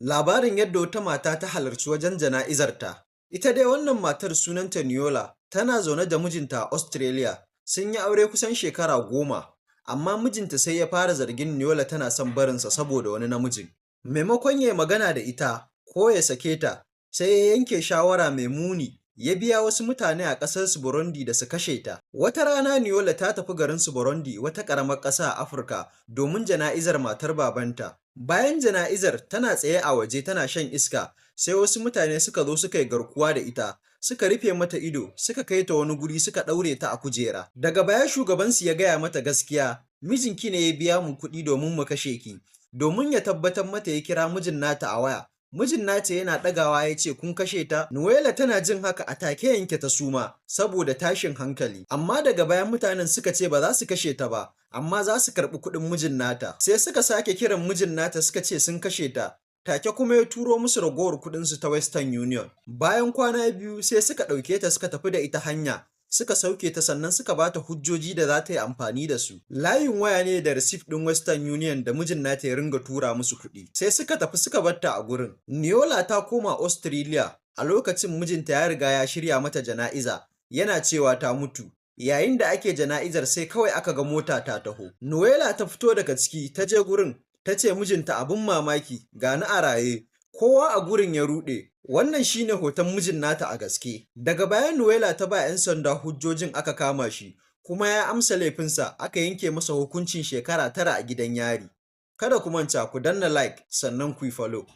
Labarin yadda wata mata ta halarci wajen jana'izarta. Ita dai wannan matar sunanta Niola, tana zaune da mijinta a Australia, sun yi aure kusan shekara 10, amma mijinta sai ya fara zargin Niola tana son barinsa saboda wani namijin. Maimakon ya yi magana da ita ko ya sake ta, sai ya yanke shawara mai muni, ya biya wasu mutane a ƙasar Burundi da su kashe ta. Wata rana Niola ta tafi garin Burundi, wata ƙaramar ƙasa a Afirka, domin jana'izar matar babanta. Bayan jana'izar, tana tsaye a waje tana shan iska, sai wasu mutane suka zo suka yi garkuwa da ita, suka rufe mata ido, suka kai ta wani guri suka ɗaure ta a kujera. Daga baya shugabansu ya gaya mata gaskiya, mijinki ne ya biya mu kuɗi domin mu kashe ki. Domin ya tabbatar mata ya kira mijin nata a waya. Mijin nata yana ɗagawa ya ce, kun kashe ta? Nuwela tana jin haka a take yanke ta suma saboda tashin hankali. Amma daga bayan mutanen suka ce ba za su kashe ta ba, amma za su karɓi kuɗin mijin nata. Sai suka sake kiran mijin nata suka ce sun kashe ta. Take kuma ya turo musu ragowar kuɗinsu ta Western Union. Bayan kwana biyu sai suka ɗauke ta suka tafi da ita hanya. Suka sauke ta sannan suka ba ta hujjoji da za ta yi amfani da su. Layin waya ne da receipt ɗin Western Union da mijin nata ya ringa tura musu kuɗi. Sai suka tafi suka bar ta a gurin. Niola ta koma Australia. A lokacin mijinta ya riga ya shirya mata jana'iza. Yana cewa ta mutu. Yayin da ake jana'izar sai kawai aka ga mota ta taho. Nuwela ta fito daga ciki ta je gurin. Ta ce mijinta abin mamaki, ga ni a raye. Kowa a gurin ya ruɗe. Wannan shine hoton mijin nata a gaske. Daga baya Nuwela ta ba 'yan sanda hujjojin aka kama shi, kuma ya amsa laifinsa, aka yanke masa hukuncin shekara 9 a gidan yari. Kada ku manta ku danna like sannan ku yi follow.